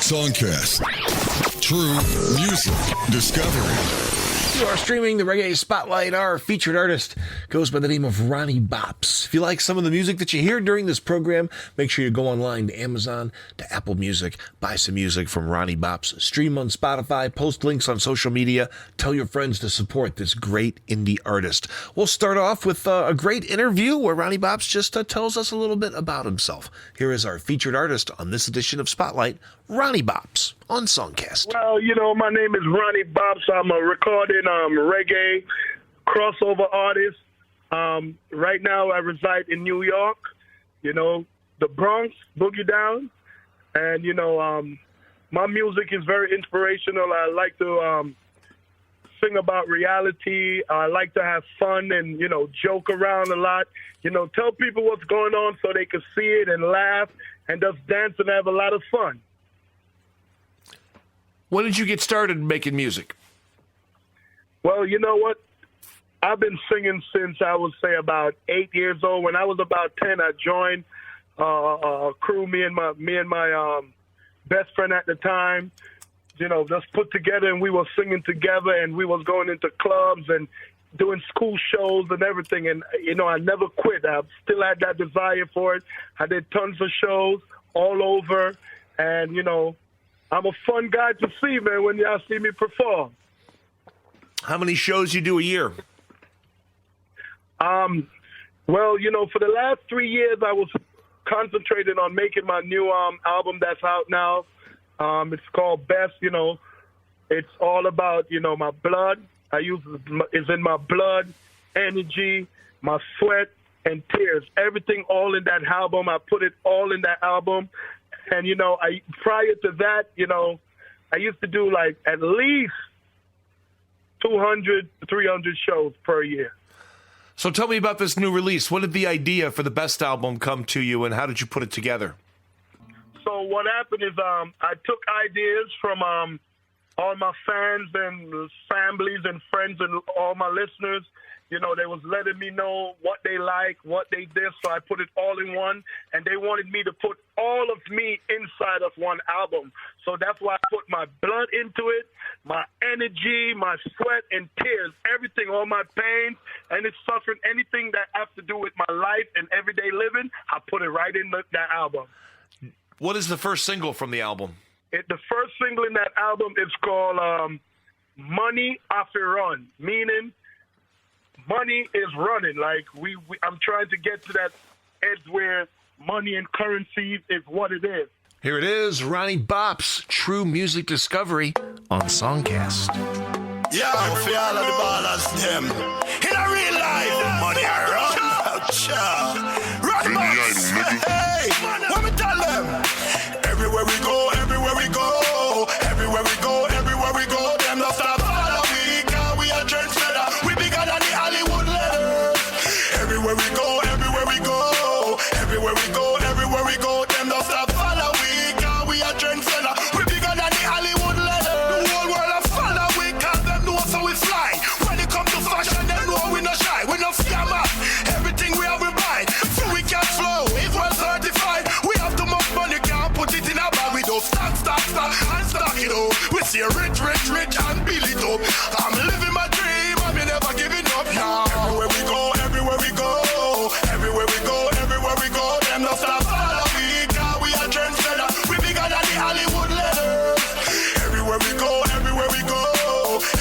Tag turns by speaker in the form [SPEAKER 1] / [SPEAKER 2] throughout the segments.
[SPEAKER 1] SongCast. True music discovery.
[SPEAKER 2] You are streaming the Reggae Spotlight. Our featured artist goes by the name of Ronnie Bops. If you like some of the music that you hear during this program, make sure you go online to Amazon, to Apple Music, buy some music from Ronnie Bops, stream on Spotify, post links on social media, tell your friends to support this great indie artist. We'll start off with a great interview where Ronnie Bops just tells us a little bit about himself. Here is our featured artist on this edition of Spotlight, Ronnie Bops on SongCast.
[SPEAKER 3] Well, my name is Ronnie Bops. I'm a recording reggae crossover artist. Right now I reside in New York, the Bronx, Boogie Down. And, my music is very inspirational. I like to sing about reality. I like to have fun and, joke around a lot. Tell people what's going on so they can see it and laugh and just dance and have a lot of fun.
[SPEAKER 2] When did you get started making music?
[SPEAKER 3] Well, you know what? I've been singing since I would say about 8 years old. When I was about 10, I joined a crew, me and my best friend at the time, just put together, and we were singing together, and we was going into clubs and doing school shows and everything. And, I never quit. I still had that desire for it. I did tons of shows all over, and, I'm a fun guy to see, man, when y'all see me perform.
[SPEAKER 2] How many shows you do a year?
[SPEAKER 3] Well, for the last 3 years, I was concentrating on making my new album that's out now. It's called Best. It's all about, my blood. It's in my blood, energy, my sweat, and tears. Everything all in that album. I put it all in that album. And, prior to that, I used to do like at least 200, 300 shows per year.
[SPEAKER 2] So tell me about this new release. When did the idea for the Best album come to you, and how did you put it together?
[SPEAKER 3] So what happened is I took ideas from all my fans and families and friends and all my listeners. They was letting me know what they like, what they did, so I put it all in one. And they wanted me to put all of me inside of one album. So that's why I put my blood into it, my energy, my sweat and tears, everything, all my pain, and it's suffering, anything that has to do with my life and everyday living, I put it right in that album.
[SPEAKER 2] What is the first single from the album?
[SPEAKER 3] The first single in that album is called Money After Run, meaning money is running. Like I'm trying to get to that edge where money and currency is what it is.
[SPEAKER 2] Here it is, Ronnie Bops, True Music Discovery on SongCast.
[SPEAKER 4] Yeah, for all of the ballers, them. In a real life, money I run. Run, Bops. Hey, what me tell them? Everywhere we go, everywhere we go, everywhere we go, everywhere we go, them not stop follow we, cause we are trendsetter. We bigger than the Hollywood letters. Everywhere we go, everywhere we go, everywhere we go, everywhere we go, them not stop follow we, cause we are trendsetter. We bigger than the Hollywood letters. The whole world a follow we, cause them know so we fly. When it comes to fashion, them know we not shy. We not scammer. Everything we have we buy. So we can flow, it's well certified. We have too much money, can't put it in a bag. We don't stop, and stock it up. We see rich, and build it up. I'm living my dream, I'm never giving up now. Everywhere we go, everywhere we go, everywhere we go, everywhere we go, them not stop follow we, cause we are trendsetter. We bigger than the Hollywood letters. Everywhere we go, everywhere we go,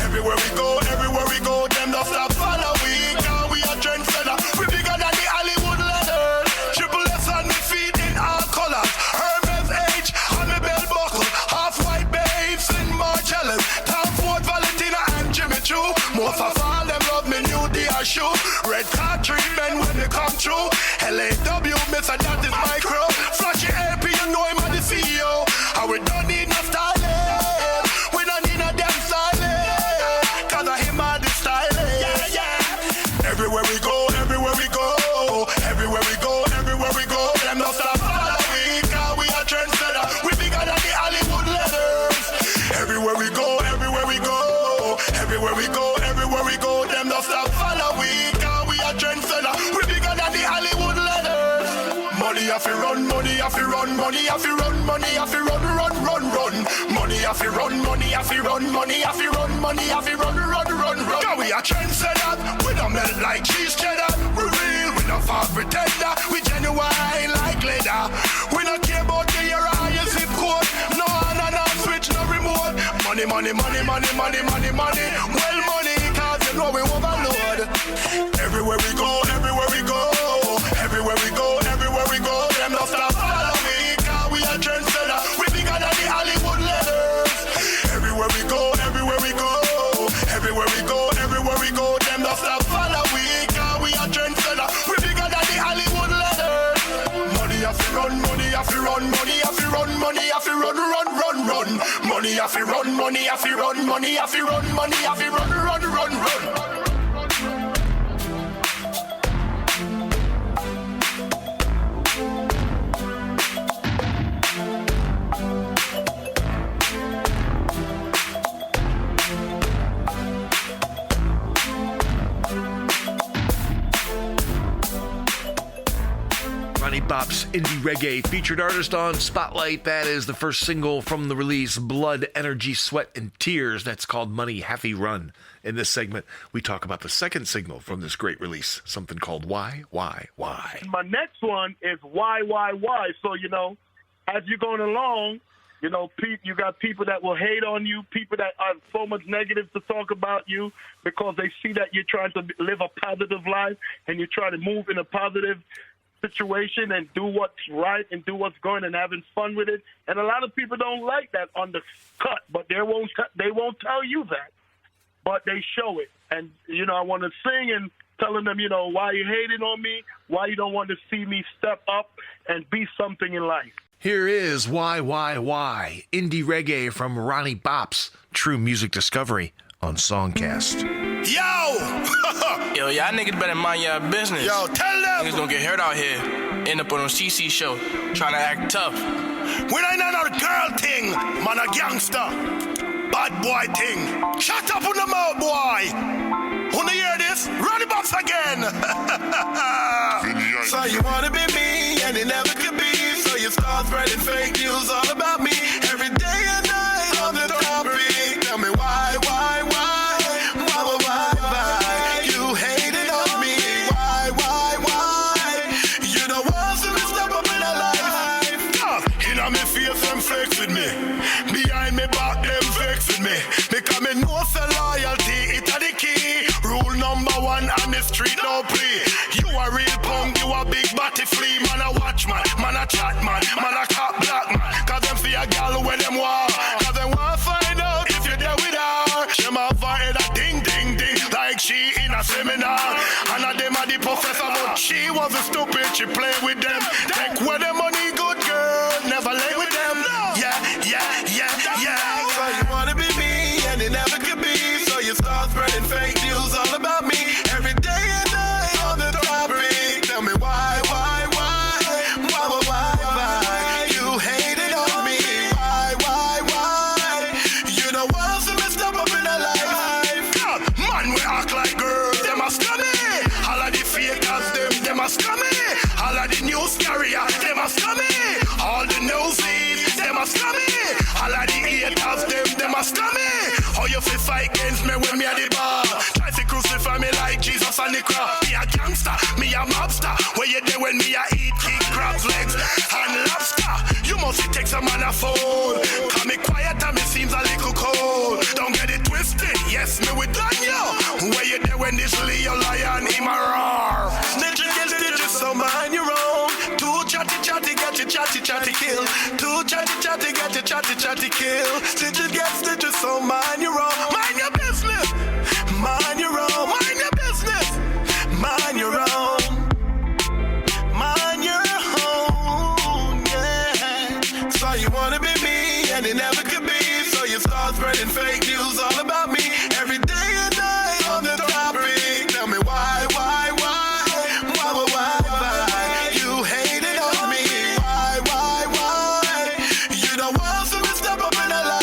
[SPEAKER 4] everywhere we go, everywhere we go, them not stop follow we, cause we are trendsetter. We bigger than the Hollywood letters. Triple S on me feet in all colors. Hermes H on me belt buckle. Half white babes in Marcellus. Tom Ford, Valentina and Jimmy Choo. Most of all them love me new DR shoe. Red card treatment when they come true. LAW, Mr. That is my crew. Flashy AP, you know him as the CEO. And we don't need no styling. We don't need no damn styling. Cause I him are the styling. Yeah. Everywhere we go, everywhere we go, everywhere we go, everywhere we go, them not stop follow we, cause we are trendsetter. We bigger than the Hollywood letters. Everywhere we go, everywhere we go, everywhere we go, everywhere we go, them not stop follow we, cause we are trendsetter. We bigger than the Hollywood letters. Money have to run have to run, money have to run, money have to run, run, run, run. Money have to run, money have to run, money have to run, money have to run, run, run, run. Cause we a trendsetter, we don't melt like cheese cheddar. We real, we don't fall pretender, we genuine like leather. We don't care about the year or your zip code. No on and off switch, no remote. Money, money, money, money, money, money, money. Well, money, cause you know we overload. Everywhere we go, everywhere we go. Everywhere we go, everywhere we go. Them not stop follow me, cause we a trendsetter. We bigger than the Hollywood letters. Everywhere we go, everywhere we go. Everywhere we go, everywhere we go. Them not stop follow me, cause we a trendsetter. We bigger than the Hollywood letters. Money have to run, money have to run, money have to run, money have to run, run, run, run. Money have to run, money have to run, money have to run, money have to run, run, run, run.
[SPEAKER 2] Ronnie Bops, indie reggae, featured artist on Spotlight. That is the first single from the release, Blood, Energy, Sweat, and Tears. That's called Money Happy Run. In this segment, we talk about the second single from this great release, something called Why.
[SPEAKER 3] My next one is Why. So, you know, as you're going along, you know, you got people that will hate on you, people that are so much negative to talk about you because they see that you're trying to live a positive life and you're trying to move in a positive situation and do what's right and do what's going and having fun with it. And a lot of people don't like that undercut, but they won't tell you that, but they show it. And, you know, I want to sing and telling them, you know, why you hating on me, why you don't want to see me step up and be something in life.
[SPEAKER 2] Here is Why, indie reggae from Ronnie Bops, true music discovery on SongCast.
[SPEAKER 4] Yo,
[SPEAKER 5] y'all niggas better mind your business.
[SPEAKER 4] Yo, tell them.
[SPEAKER 5] Niggas don't get hurt out here. End up on a CC show, trying to act tough.
[SPEAKER 4] We ain't no girl thing, man a gangster. Bad boy thing. Shut up on the mouth, boy. Wanna hear this? Ronnie Bops again. So you wanna be me, and it never could be. So you start spreading fake news all about me. Every day and night on the topic. Tell me why? You hated on me. Why? You don't want to step up in a life. In me face, them flex with me. Behind me back, them vex with me. Because me know say loyalty, it's the key. Rule number one on the street, no plea. You a real punk, you a big body flea. Man a watch man a chat man a cop black man. Cause them see a gal where them war. Cause them want find out if you're there with her. She ma find a ding ding ding like she in a seminar. And a them a the professor, but she wasn't stupid. She play with them. Take where the money good girl, never lay with them. Yeah. So you wanna be me, and it never could be. So you start spreading fake news all about me. Every day and night on the topic. Tell me why? You hated on me. Why? You don't want to mess up in a life. Man, we act like girls, them a scummy. All of the fakers, them a scummy. All of the news carrier, them a scummy. All the newsies, them a scummy. All of the haters, them a scummy. How you feel fight against me when me at the bar? Try to crucify me like Jesus on the cross. Me a gangster, me a mobster. Where you there when me a eat king crab's legs and lobster? You must take some man a phone. Call me quiet and me seems a little cold. Don't get it twisted, yes me with done you. Where you there when this Leo lion him a roar? Snitches get stitches, so mind your own. Too chatty get your chatty kill. Too chatty get your chatty kill. Stitches get stitches, so mind your own. Mind your business. Mind your own. Mind your business. Mind your own. Mind your own. Yeah. So you wanna be me, and it never could be. So you start spreading fake news all about me. Every day and night on the topic. Tell me why? You hated on me. Why? You don't want to step up in a life.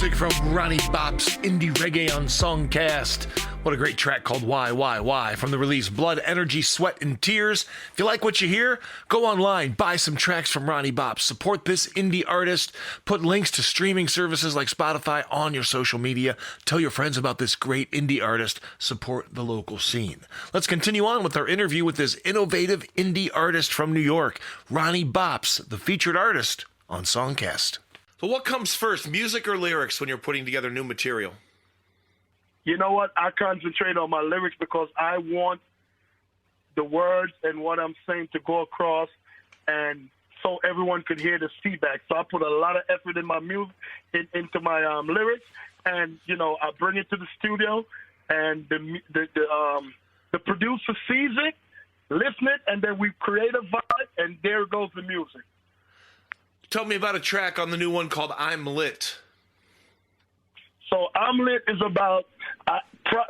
[SPEAKER 2] music from Ronnie Bops, indie reggae on SongCast. What a great track called Why from the release Blood, Energy, Sweat, and Tears. If you like what you hear, go online, buy some tracks from Ronnie Bops, support this indie artist, put links to streaming services like Spotify on your social media, tell your friends about this great indie artist, support the local scene. Let's continue on with our interview with this innovative indie artist from New York, Ronnie Bops, the featured artist on SongCast. So what comes first, music or lyrics when you're putting together new material?
[SPEAKER 3] You know what? I concentrate on my lyrics because I want the words and what I'm saying to go across, and so everyone could hear the feedback. So I put a lot of effort in my music, into my lyrics, and I bring it to the studio, and the producer sees it, listen it, and then we create a vibe, and there goes the music.
[SPEAKER 2] Tell me about a track on the new one called I'm Lit.
[SPEAKER 3] So I'm Lit is about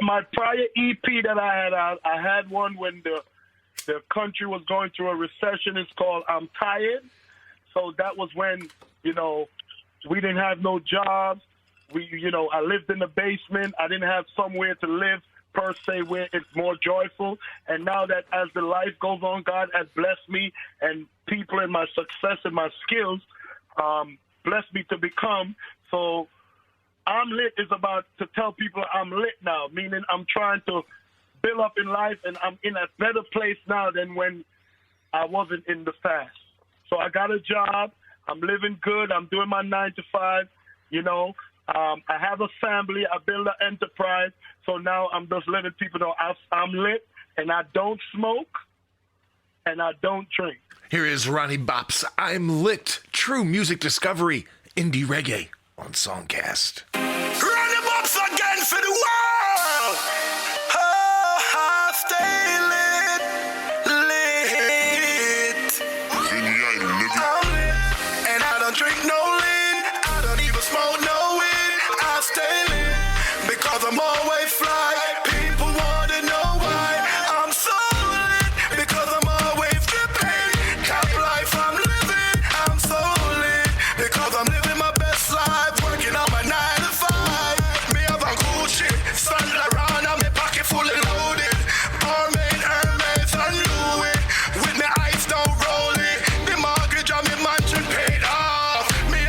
[SPEAKER 3] my prior EP that I had out. I had one when the country was going through a recession. It's called I'm Tired. So that was when, we didn't have no jobs. I lived in the basement. I didn't have somewhere to live per se where it's more joyful. And now that as the life goes on, God has blessed me and people in my success and my skills blessed me to become. So I'm Lit is about to tell people I'm lit now, meaning I'm trying to build up in life and I'm in a better place now than when I wasn't in the fast. So I got a job. I'm living good. I'm doing my 9 to 5, I have a family. I build an enterprise. So now I'm just letting people know I'm lit and I don't smoke and I don't drink.
[SPEAKER 2] Here is Ronnie Bops, I'm Lit, true music discovery, indie reggae on SongCast.
[SPEAKER 4] Ronnie Bops again for the world. Oh, stay lit. I'm lit, and I don't drink no lean. I don't even smoke no weed. I stay lit because I'm always fly. People want to know why I'm so lit because I'm always dripping. Top life I'm living. I'm so lit because I'm living my best life. Working on my 9 to 5. Me have a cool shit. Sun around and me pocket fully loaded. Barmaid, Hermes, I knew it. With me ice don't roll it. The mortgage on me mansion paid off. Me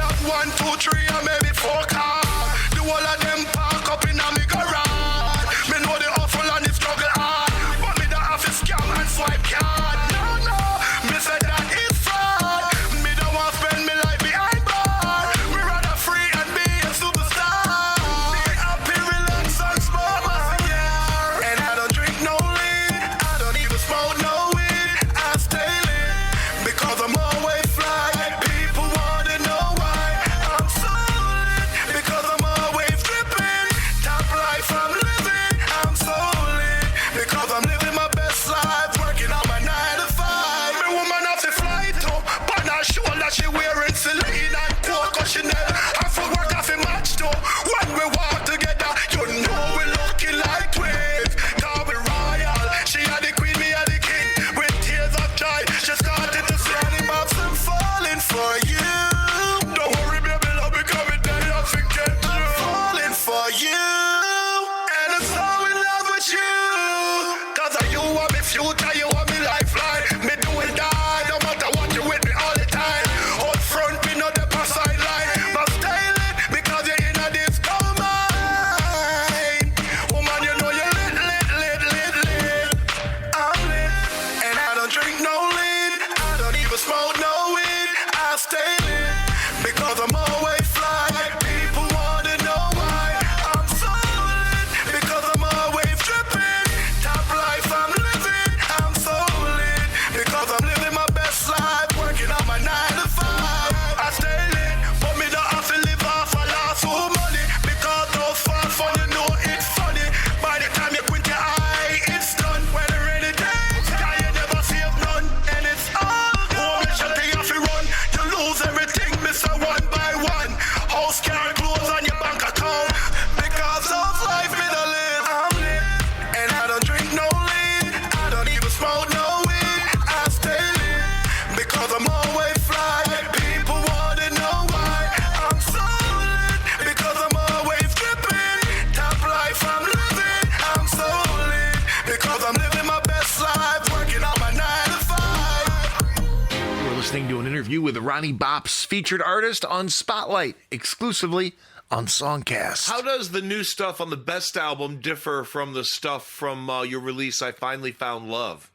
[SPEAKER 2] you an interview with Ronnie Bops, featured artist on Spotlight, exclusively on SongCast.
[SPEAKER 6] How does the new stuff on the Best album differ from the stuff from your release, I Finally Found Love?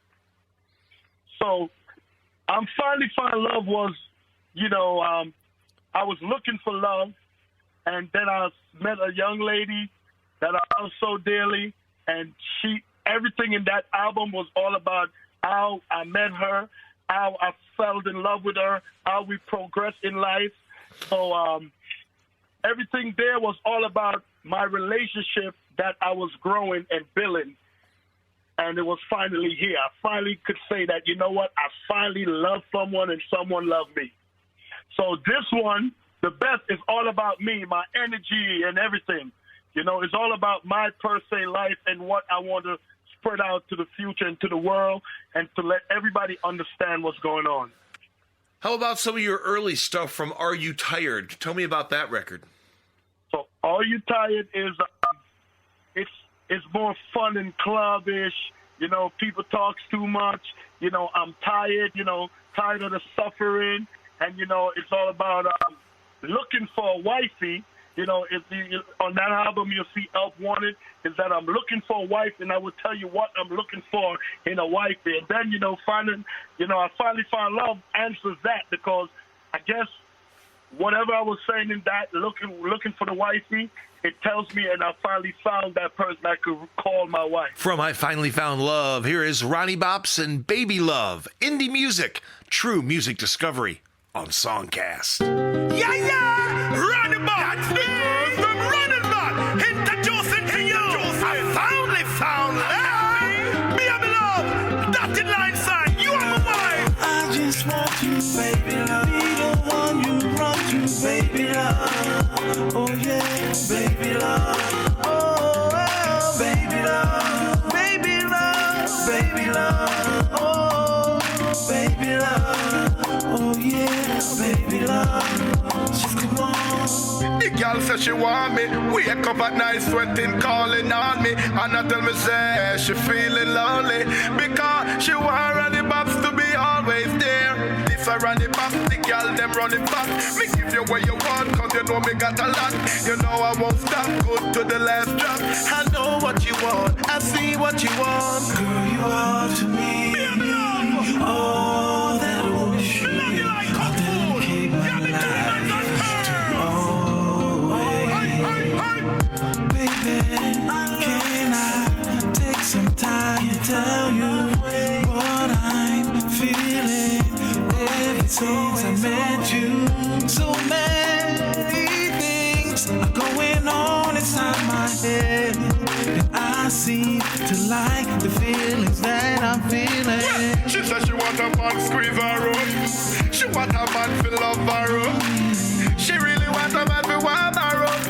[SPEAKER 3] So, Finally Found Love was, I was looking for love, and then I met a young lady that I love so dearly, and everything in that album was all about how I met her, how I fell in love with her, how we progressed in life. So everything there was all about my relationship that I was growing and building. And it was finally here. I finally could say that, you know what, I finally loved someone and someone loved me. So this one, the best, is all about me, my energy and everything. It's all about my per se life and what I want to spread out to the future and to the world and to let everybody understand what's going on.
[SPEAKER 6] How about some of your early stuff from Are You Tired? Tell me about that record.
[SPEAKER 3] So Are You Tired is, it's more fun and clubbish. People talks too much. I'm tired, tired of the suffering. And, it's all about looking for a wifey. On that album, you'll see Help Wanted, is that I'm looking for a wife, and I will tell you what I'm looking for in a wifey. And then, I finally found love answers that, because I guess whatever I was saying in that, looking for the wifey, it tells me, and I finally found that person I could call my wife.
[SPEAKER 2] From I Finally Found Love, here is Ronnie Bops and Baby Love, indie music, true music discovery on SongCast.
[SPEAKER 4] Yeah, Ronnie Bops, from running back, introducing to you. I finally found love. Baby love, dotted line sign, you are my wife.
[SPEAKER 7] I just want you, baby love. Be the one you run to, baby love. Oh yeah, baby love. Oh, baby love. Baby love, baby love. Oh, baby love. Oh yeah, baby love. Just come on.
[SPEAKER 4] The girl says she want me. Wake up at night sweating, calling on me. And I tell me say she feeling lonely, because she want Ronnie Bops to be always there. This a Ronnie Bops, the girl them running back. Me give you what you want, cause you know me got a lot. You know I won't stop, good to the last drop. I know what you want, I see what you want.
[SPEAKER 7] Girl, you are to me all that I wish you. I'll dedicate my life to you always. Baby, can I take some time to tell you what I'm feeling ever since I met you? So many things are going on inside my head, and I seem to like the feelings that I'm feeling.
[SPEAKER 4] She says she want a man squeeze her up. She want a man to love her up. She really want a man to warm her up.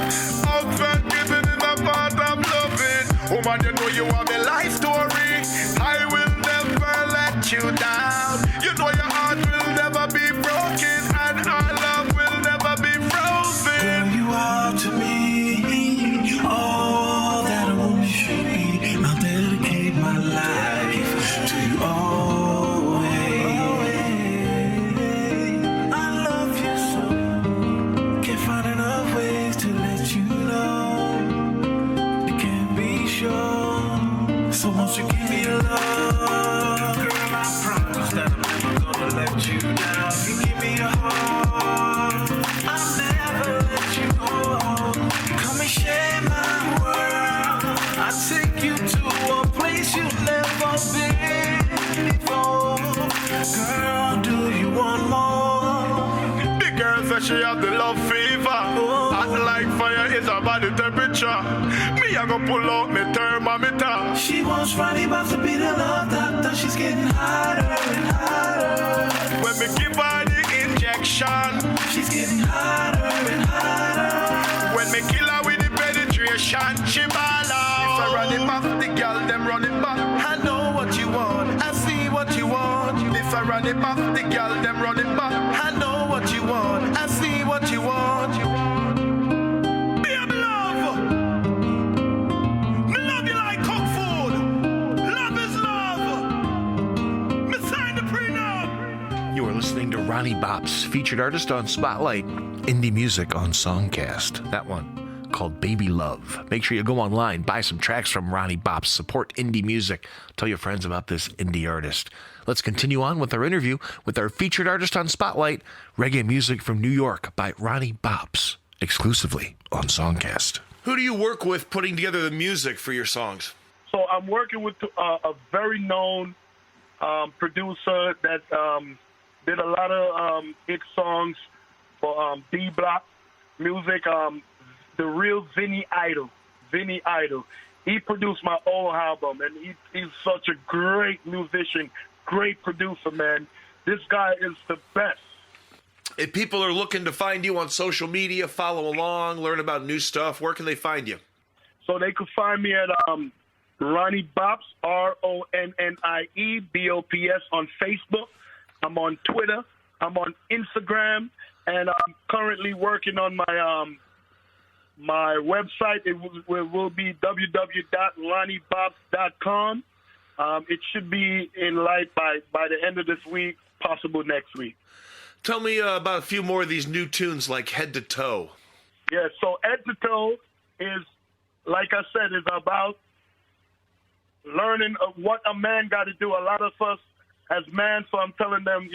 [SPEAKER 4] Husband giving is a part of loving. Woman, you know you are the life story. I will never let you down. You know your heart will never be broken, and our love will never be frozen.
[SPEAKER 7] Girl, you are to me all that I want you to be. I'll dedicate my life to you always. I love you so, can't find enough ways to let you know. You can't be sure, so won't you give me your love? Girl, I promise that I'm never gonna let you down. You give me your heart, I'll never let you go. Come and share my world. I'll take you to a place you've never been before. Girl, do you want more?
[SPEAKER 4] The girl says she has the love fever. Hot like fire is her body temperature. Me I go pull out me thermometer.
[SPEAKER 7] She wants Ronnie Bops to be the love doctor. She's getting hotter and hotter.
[SPEAKER 4] When me give her the injection,
[SPEAKER 7] She's getting hotter and hotter.
[SPEAKER 4] when me kill her with the penetration, she ball out. If I run it back, the girl them running back. I know what you want, I see what you want. If I run it back, the girl them running back. I know what you want, I see what you want. Baby love, me love you like cook food. Love is love. Me sign the prenup.
[SPEAKER 2] You are listening to Ronnie Ronnie Bops, featured artist on Spotlight, indie music on SongCast. That one called Baby Love. Make sure you go online, buy some tracks from Ronnie Bops, support indie music. Tell your friends about this indie artist. Let's continue on with our interview with our featured artist on Spotlight, reggae music from New York by Ronnie Bops, exclusively on SongCast.
[SPEAKER 6] Who do you work with putting together the music for your songs?
[SPEAKER 3] So I'm working with a very known producer that did a lot of hit songs for D Block music. The real Vinny Idol. He produced my old album, and he's such a great musician, great producer, man. This guy is the best.
[SPEAKER 6] If people are looking to find you on social media, follow along, learn about new stuff, where can they find you?
[SPEAKER 3] So they can find me at Ronnie Bops, RONNIE BOPS on Facebook. I'm on Twitter. I'm on Instagram, and I'm currently working on my website. It will be www.ronniebops.com. It should be in light by the end of this week, possible next week.
[SPEAKER 6] Tell me about a few more of these new tunes like Head to Toe.
[SPEAKER 3] Yeah, so Head to Toe is, like I said, is about learning what a man got to do. A lot of us as men, so I'm telling them,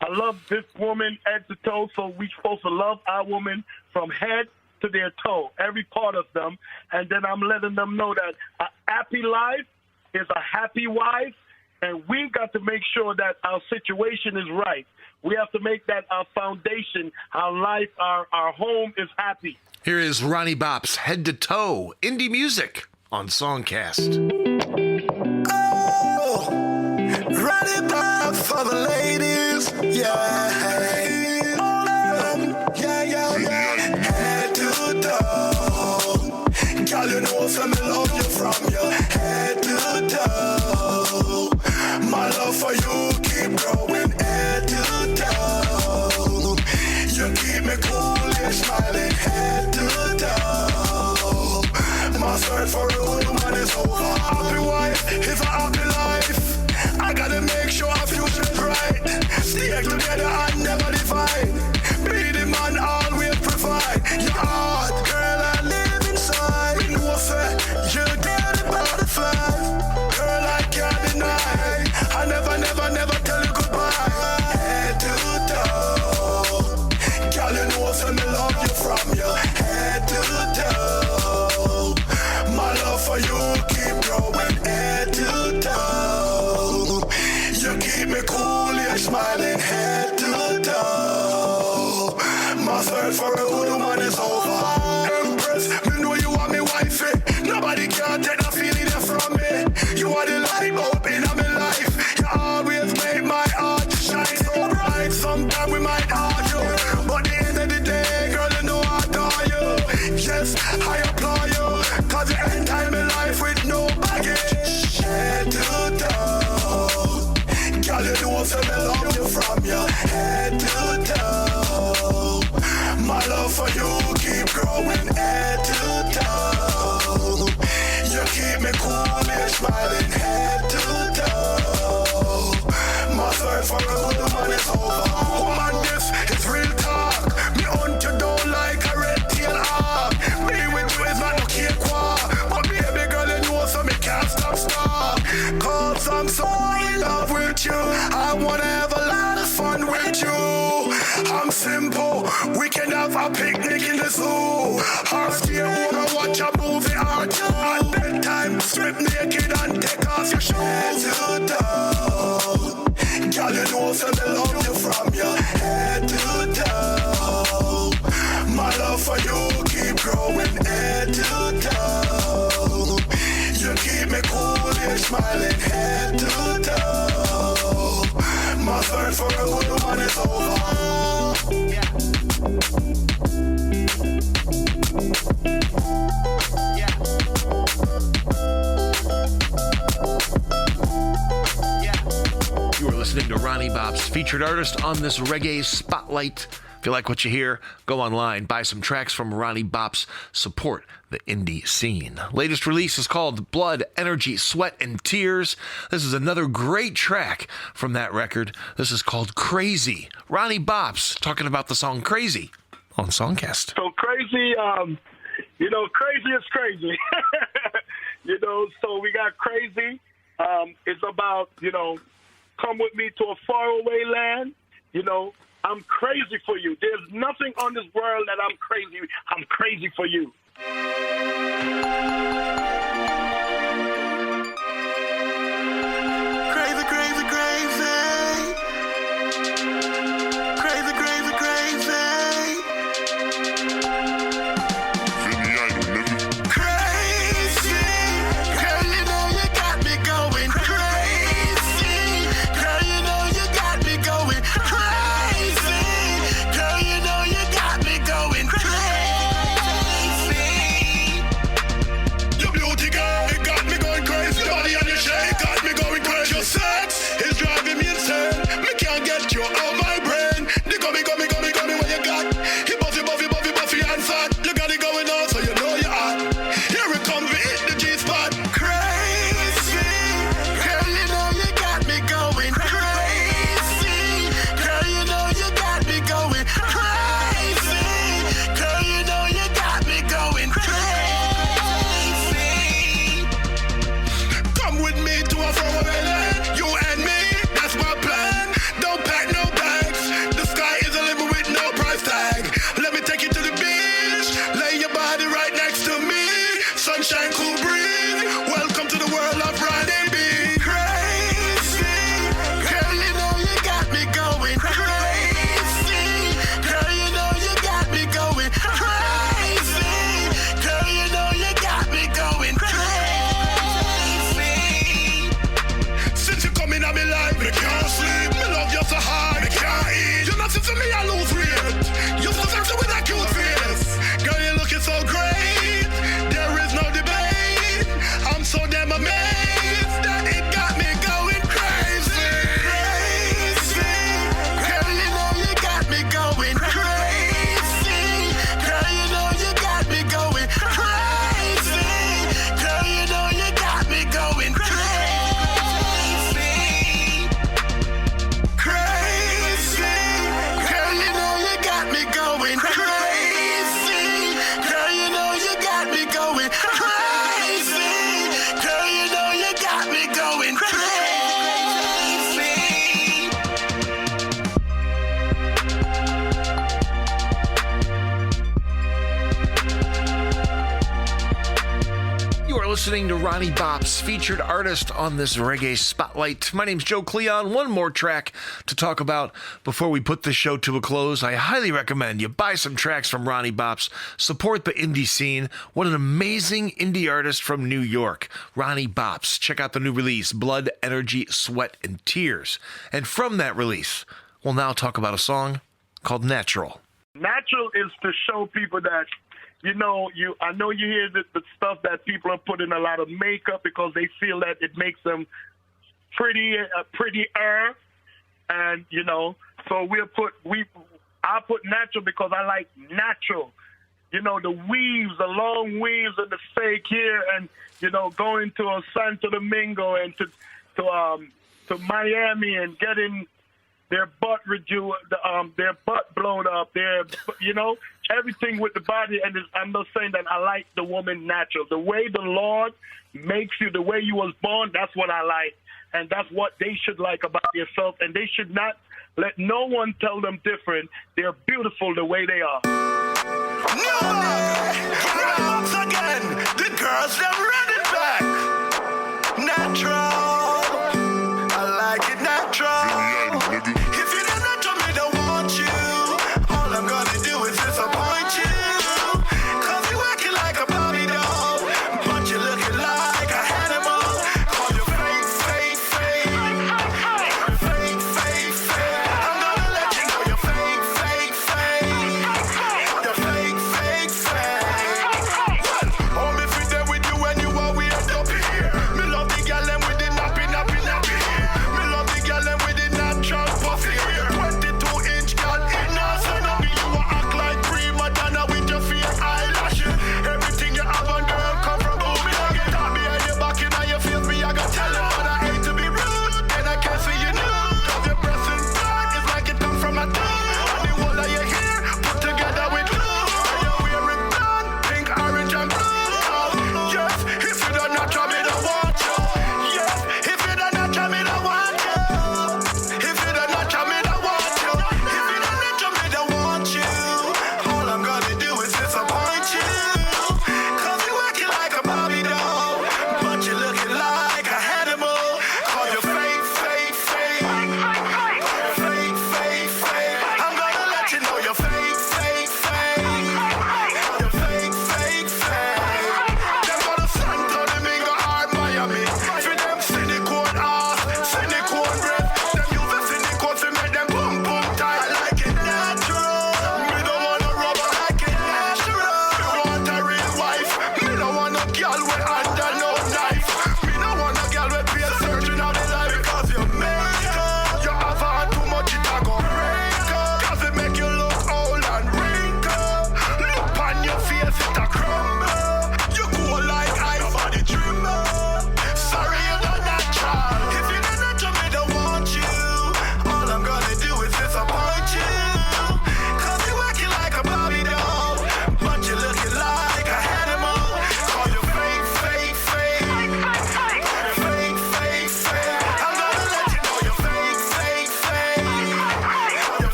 [SPEAKER 3] I love this woman head to toe, so we're supposed to love our woman from head to their toe, every part of them. And then I'm letting them know that a happy life is a happy wife, and we got to make sure that our situation is right. We have to make that our foundation, our life, our home is happy.
[SPEAKER 2] Here is Ronnie Bops, Head to Toe, indie music on SongCast.
[SPEAKER 4] Oh, Ronnie Bops for the ladies, yeah. Yeah. Head to toe. Girl, you know some love you from your head to toe. My love for you keep growing head to toe. You keep me cool, you're smiling head to toe. My search for a good woman is over. Happy wife is a happy life. I gotta make sure our future is bright. Stay together and never divide. Be the man always provide. Your heart, girl, I live inside. Me know say you get it butterfly. Girl, I can't deny. I never tell you goodbye. Head to toe. Girl, you know say me love you from your head to toe. My love for you keep growing head to toe. You keep me cool, you're smiling head to toe. My search for a good woman is over. Empress, me know you are me wifey. Nobody can take that feeling from me. You are the light bulb in my life. You always make my heart shine so bright. Sometimes we might argue, but at the end of the day, girl, you know I adore you. Yes, I applaud you, cause you end time in life with no baggage. Head to toe. Girl, you know so me love you from your head to toe. My love for you keep growing head to toe. You keep me cool, you're smiling head to toe. My search for a good woman is over. Woman, this is real talk. Me hunt you down like a red tail hawk. Me with you is not no cakewalk. But baby girl, you know so me can't stop. Cause I'm so in love with you. I wanna have a lot of fun with you. I'm simple, we can have a picnic in the zoo. Or stay home and watch a movie or two. At bedtime, strip naked and take off your shoes. Head to toe. Girl, you know so me love you from your head to toe. My love for you keep growing head to toe. You keep me cool, you're smiling head to toe. My search for a good woman is over.
[SPEAKER 2] You are listening to Ronnie Bops, featured artist on this reggae spotlight If you like what you hear, go online, buy some tracks from Ronnie Bops, support the indie scene. Latest release is called Blood, Energy, Sweat, and Tears. This is another great track from that record. This is called Crazy. Ronnie Bops talking about the song Crazy on SongCast.
[SPEAKER 3] So crazy, crazy is crazy. So we got Crazy. It's about, come with me to a faraway land. I'm crazy for you. There's nothing on this world that I'm crazy. I'm crazy for you.
[SPEAKER 4] Crazy, crazy, crazy. Crazy, crazy, crazy. Crazy. Girl, you know you got me going crazy. Girl, you know you got me going crazy. Girl, you know you got me going crazy. Your beauty, girl, it got me going crazy. Your body and your shape got me going crazy. Your sex is driving me insane. Me can't get you out my brain. The gummy, what you got? You buffy and fat. You got it going on, so you know you're hot. Here it comes, we hit the G-spot. Crazy. Girl, you know you got me going crazy. Girl, you know you got me going crazy. Girl, you know you got me going crazy. Come with me to a faraway land. You and me, that's my plan. Don't pack no bags. The sky is a limit with no price tag. Let me take you to the beach. Lay your body right next to me. Sunshine, cool breeze. Welcome to the world of Ronnie B. Crazy. Girl, you know you got me going crazy. Girl, you know you got me going crazy. Girl, you know you got me going crazy. Since you come in my life, me can't sleep. Me love you so hard, me can't eat. You're nothing to me, I lose weight. You're so sexy with that cute face. Girl, you're looking so great. There is no debate. I'm so damn amazed that it got me going crazy. Crazy. Girl, you know you got me going crazy. Girl, you know you got me going crazy. Girl, you know you got me going crazy. Crazy. Girl, you know you got me going crazy. Girl, you know you got me going crazy. Girl, you know you got me going crazy.
[SPEAKER 2] You are listening to Ronnie Bops, featured artist on this Reggae Spotlight. My name's Joe Cleon. One more track to talk about before we put the show to a close. I highly recommend you buy some tracks from Ronnie Bops. Support the indie scene. What an amazing indie artist from New York, Ronnie Bops. Check out the new release, Blood, Energy, Sweat, and Tears. And from that release, we'll now talk about a song called Natural.
[SPEAKER 3] Natural is to show people that, I know you hear the stuff that people are putting a lot of makeup because they feel that it makes them prettier, and so I put natural because I like natural. The weaves, the long weaves and the fake hair, and going to Santo Domingo and to Miami and getting their butt their butt blown up, everything with the body. And I'm not saying that I like the woman natural. The way the Lord makes you, the way you was born, that's what I like. And that's what they should like about yourself. And they should not let no one tell them different. They're beautiful the way they are.
[SPEAKER 4] No! Once again, the girls them running back. Natural. I like it natural. If you don't natural, me don't want you. All I'm gonna do is disappoint you. Cause you acting like a Barbie doll, but you looking like a animal. Call you fake. I'm gonna let you know you're fake. You're fake. Oh, me fit there with you when you are weird up here. Me love the gal them with the nappy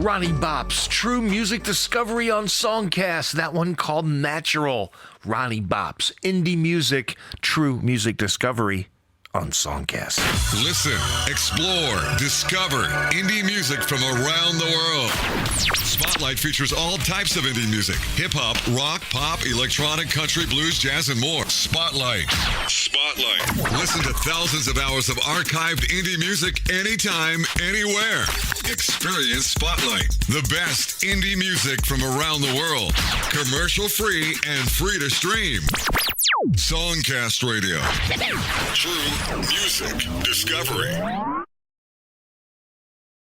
[SPEAKER 2] Ronnie Bops, True Music Discovery on SongCast. That one called Natural. Ronnie Bops, Indie Music, True Music Discovery on SongCast.
[SPEAKER 1] Listen, explore, discover indie music from around the world. Spotlight features all types of indie music: hip-hop, rock, pop, electronic, country, blues, jazz, and more. Spotlight. Listen to thousands of hours of archived indie music anytime, anywhere. Experience Spotlight, the best indie music from around the world. Commercial-free and free to stream. SongCast Radio. True Music Discovery.